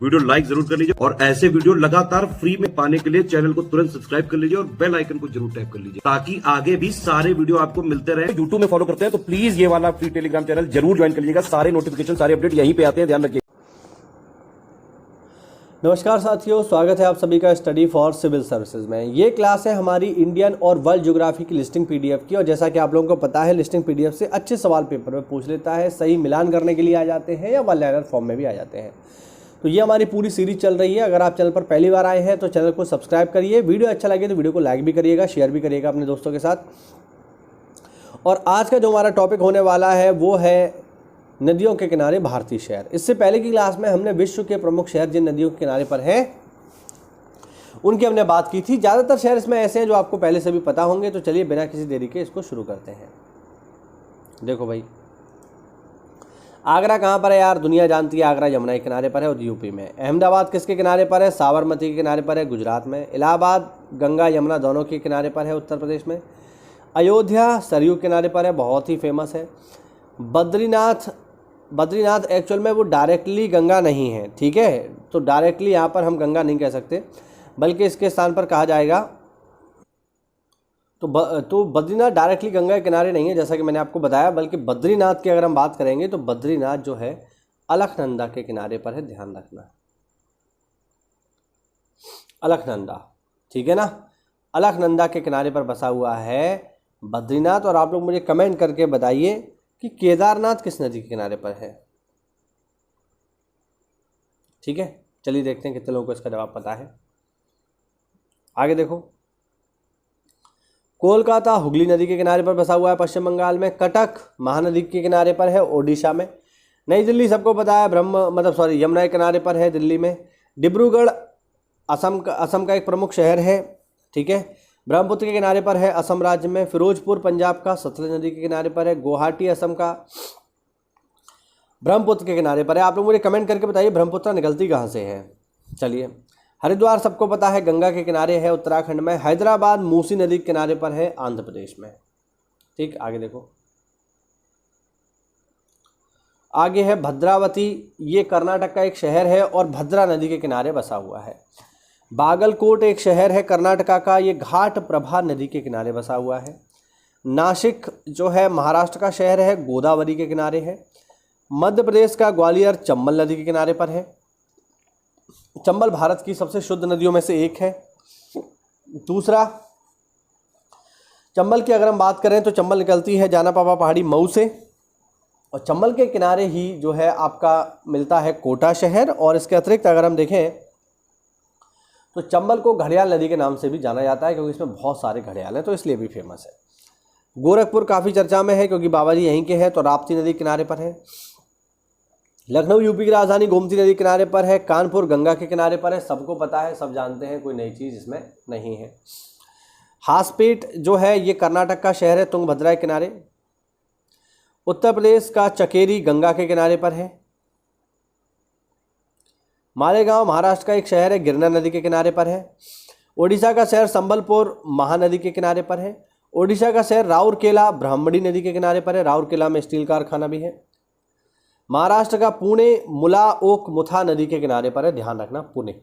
Video like जरूर कर लीजिए और ऐसे वीडियो लगातार फ्री में पाने के लिए चैनल को तुरंत सब्सक्राइब कर लीजिए और बेल आइकन को जरूर टैप कर लीजिए ताकि आगे भी सारे वीडियो आपको मिलते रहे। यूट्यूब में फॉलो करते हैं तो प्लीज ये वाला फ्री टेलीग्राम चैनल जरूर ज्वाइन कर लीजिएगा। सारे नोटिफिकेशन सारे अपडेट यहीं पे आते हैं, ध्यान रखिए। नमस्कार साथियों, स्वागत है आप सभी का स्टडी फॉर सिविल सर्विसेज में। ये क्लास है हमारी इंडियन और वर्ल्ड ज्योग्राफी की लिस्टिंग पीडीएफ की। और जैसा कि आप लोगों को पता है, लिस्टिंग पीडीएफ से अच्छे सवाल पेपर में पूछ लेता है, सही मिलान करने के लिए आ जाते हैं या वन लाइनर फॉर्म में भी आ जाते हैं। तो ये हमारी पूरी सीरीज चल रही है। अगर आप चैनल पर पहली बार आए हैं तो चैनल को सब्सक्राइब करिए, वीडियो अच्छा लगे तो वीडियो को लाइक भी करिएगा, शेयर भी करिएगा अपने दोस्तों के साथ। और आज का जो हमारा टॉपिक होने वाला है वो है नदियों के किनारे भारतीय शहर। इससे पहले की क्लास में हमने विश्व के प्रमुख शहर जिन नदियों के किनारे पर हैं उनकी हमने बात की थी। ज़्यादातर शहर इसमें ऐसे हैं जो आपको पहले से भी पता होंगे। तो चलिए बिना किसी देरी के इसको शुरू करते हैं। देखो भाई, आगरा कहाँ पर है यार? दुनिया जानती है, आगरा यमुना के किनारे पर है और यूपी में। अहमदाबाद किसके किनारे पर है? साबरमती के किनारे पर है, गुजरात में। इलाहाबाद गंगा यमुना दोनों के किनारे पर है, उत्तर प्रदेश में। अयोध्या सरयू के किनारे पर है, बहुत ही फेमस है। बद्रीनाथ एक्चुअल में वो डायरेक्टली गंगा नहीं है, ठीक है। तो डायरेक्टली यहाँ पर हम गंगा नहीं कह सकते, बल्कि इसके स्थान पर कहा जाएगा तो बद्रीनाथ डायरेक्टली गंगा के किनारे नहीं है, जैसा कि मैंने आपको बताया। बल्कि बद्रीनाथ की अगर हम बात करेंगे तो बद्रीनाथ जो है अलकनंदा के किनारे पर है, ध्यान रखना। अलकनंदा, ठीक है ना, अलकनंदा के किनारे पर बसा हुआ है बद्रीनाथ। और आप लोग मुझे कमेंट करके बताइए कि केदारनाथ किस नदी के किनारे पर है, ठीक है। चलिए देखते हैं कितने लोगों को इसका जवाब पता है। आगे देखो, कोलकाता हुगली नदी के किनारे पर बसा हुआ है पश्चिम बंगाल में। कटक महानदी के किनारे पर है ओडिशा में। नई दिल्ली सबको पता है यमुना के किनारे पर है, दिल्ली में। डिब्रूगढ़ असम का एक प्रमुख शहर है, ठीक है। ब्रह्मपुत्र के किनारे पर है, असम राज्य में। फिरोजपुर पंजाब का सतलज नदी के किनारे पर है। गुवाहाटी असम का ब्रह्मपुत्र के किनारे पर है। आप लोग मुझे कमेंट करके बताइए ब्रह्मपुत्र निकलती कहाँ से है। चलिए, हरिद्वार सबको पता है गंगा के किनारे है, उत्तराखंड में। हैदराबाद मूसी नदी के किनारे पर है, आंध्र प्रदेश में। ठीक, आगे देखो, आगे है भद्रावती। ये कर्नाटक का एक शहर है और भद्रा नदी के किनारे बसा हुआ है। बागलकोट एक शहर है कर्नाटका का, ये घाट प्रभा नदी के किनारे बसा हुआ है। नासिक जो है महाराष्ट्र का शहर है, गोदावरी के किनारे है। मध्य प्रदेश का ग्वालियर चंबल नदी के किनारे पर है। चंबल भारत की सबसे शुद्ध नदियों में से एक है। दूसरा, चंबल की अगर हम बात करें तो चंबल निकलती है जानापापा पहाड़ी मऊ से। और चंबल के किनारे ही जो है आपका मिलता है कोटा शहर। और इसके अतिरिक्त अगर हम देखें तो चंबल को घड़ियाल नदी के नाम से भी जाना जाता है, क्योंकि इसमें बहुत सारे घड़ियाल हैं, तो इसलिए भी फेमस है। गोरखपुर काफ़ी चर्चा में है क्योंकि बाबा जी यहीं के हैं, तो राप्ती नदी किनारे पर है। लखनऊ यूपी की राजधानी गोमती नदी किनारे पर है। कानपुर गंगा के किनारे पर है, सबको पता है, सब जानते हैं, कोई नई चीज़ इसमें नहीं है। हासपेट जो है ये कर्नाटक का शहर है, तुंगभद्रा के किनारे। उत्तर प्रदेश का चकेरी गंगा के किनारे पर है। मालेगांव महाराष्ट्र का एक शहर है, गिरना नदी के किनारे पर है। ओडिशा का शहर संबलपुर महानदी के किनारे पर है। ओडिशा का शहर राउरकेला ब्राह्मणी नदी के किनारे पर है। राउरकेला में स्टील कारखाना भी है। महाराष्ट्र का पुणे मुला ओक मुथा नदी के किनारे पर है, ध्यान रखना, पुणे।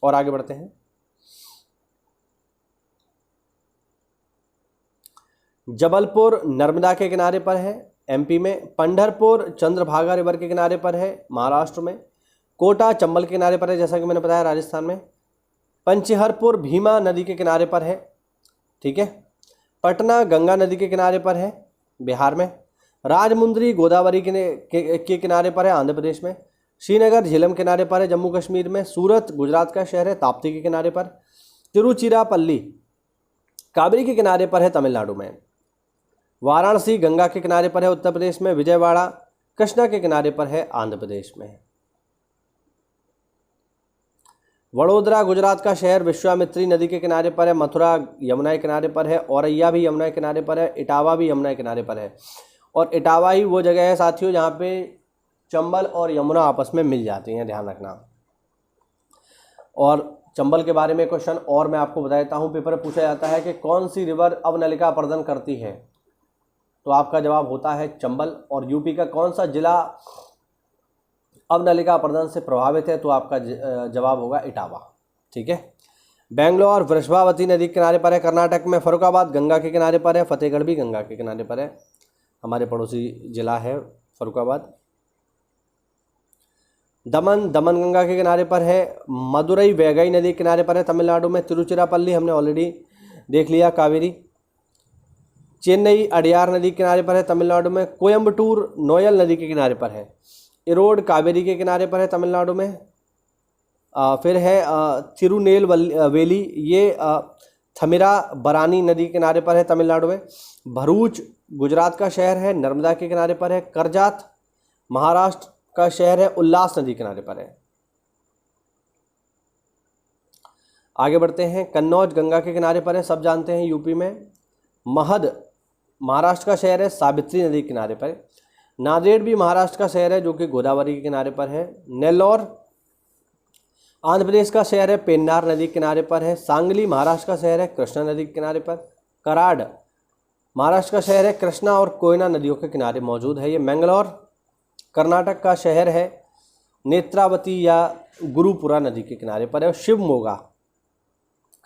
और आगे बढ़ते हैं। जबलपुर नर्मदा के किनारे पर है, एमपी में। पंढरपुर चंद्रभागा रिवर के किनारे पर है, महाराष्ट्र में। कोटा चंबल के किनारे पर है, जैसा कि मैंने बताया, राजस्थान में। पंचहरपुर भीमा नदी के किनारे पर है, ठीक है। पटना गंगा नदी के किनारे पर है, बिहार में। राजमुंद्री गोदावरी के किनारे पर है, आंध्र प्रदेश में। श्रीनगर झेलम किनारे पर है, जम्मू कश्मीर में। सूरत गुजरात का शहर है, ताप्ती के किनारे पर। तिरुचिरापल्ली कावेरी के किनारे पर है, तमिलनाडु में। वाराणसी गंगा के किनारे पर है, उत्तर प्रदेश में। विजयवाड़ा कृष्णा के किनारे पर है, आंध्र प्रदेश में। वडोदरा गुजरात का शहर विश्वामित्री नदी के किनारे पर है। मथुरा यमुना के किनारे पर है। औरैया भी यमुना के किनारे पर है। इटावा भी यमुना के किनारे पर है। और इटावा ही वो जगह है साथियों जहाँ पे चंबल और यमुना आपस में मिल जाती हैं, ध्यान रखना। और चंबल के बारे में क्वेश्चन और मैं आपको बता देता हूँ, पेपर में पूछा जाता है कि कौन सी रिवर अवनलिका प्रदान करती है, तो आपका जवाब होता है चंबल। और यूपी का कौन सा जिला अवनलिका अपरदन से प्रभावित है, तो आपका जवाब होगा इटावा। ठीक है। बेंगलोर वृषभावती नदी के किनारे पर है, कर्नाटक में। फरुखाबाद गंगा के किनारे पर है, फतेहगढ़ भी गंगा के किनारे पर है, हमारे पड़ोसी जिला है फरुखाबाद। दमन गंगा के किनारे पर है। मदुरई वैगई नदी के किनारे पर है, तमिलनाडु में। तिरुचिरापल्ली हमने ऑलरेडी देख लिया, कावेरी। चेन्नई अड़ियार नदी के किनारे पर है, तमिलनाडु में। कोयम्बटूर नोयल नदी के किनारे पर है। इरोड कावेरी के किनारे पर है, तमिलनाडु में। फिर है तिरुनेलवेली, ये थमिरा बरानी नदी के किनारे पर है, तमिलनाडु में। भरूच गुजरात का शहर है, नर्मदा के किनारे पर है। करजात महाराष्ट्र का शहर है, उल्लास नदी के किनारे पर है। आगे बढ़ते हैं। कन्नौज गंगा के किनारे पर है, सब जानते हैं, यूपी में। महद महाराष्ट्र का शहर है, सावित्री नदी के किनारे पर है। नांदेड़ भी महाराष्ट्र का शहर है, जो कि गोदावरी के किनारे पर है। नेल्लौर आंध्र प्रदेश का शहर है, पेन्नार नदी के किनारे पर है। सांगली महाराष्ट्र का शहर है, कृष्णा नदी के किनारे पर। कराड़ महाराष्ट्र का शहर है, कृष्णा और कोयना नदियों के किनारे मौजूद है ये। मैंगलोर कर्नाटक का शहर है, नेत्रावती या गुरुपुरा नदी के किनारे पर है। शिवमोगा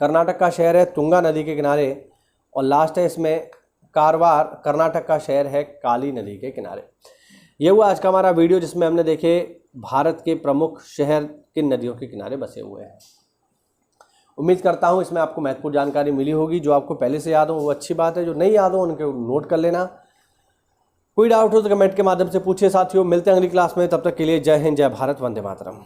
कर्नाटक का शहर है, तुंगा नदी के किनारे। और लास्ट है इसमें कारवार, कर्नाटक का शहर है, काली नदी के किनारे। ये हुआ आज का हमारा वीडियो, जिसमें हमने देखे भारत के प्रमुख शहर किन नदियों के किनारे बसे हुए हैं। उम्मीद करता हूँ इसमें आपको महत्वपूर्ण जानकारी मिली होगी। जो आपको पहले से याद हो वो अच्छी बात है, जो नहीं याद हो उनके नोट कर लेना। कोई डाउट हो तो कमेंट के माध्यम से पूछिए साथियों। मिलते हैं अगली क्लास में, तब तक के लिए जय हिंद, जय भारत, वंदे मातरम।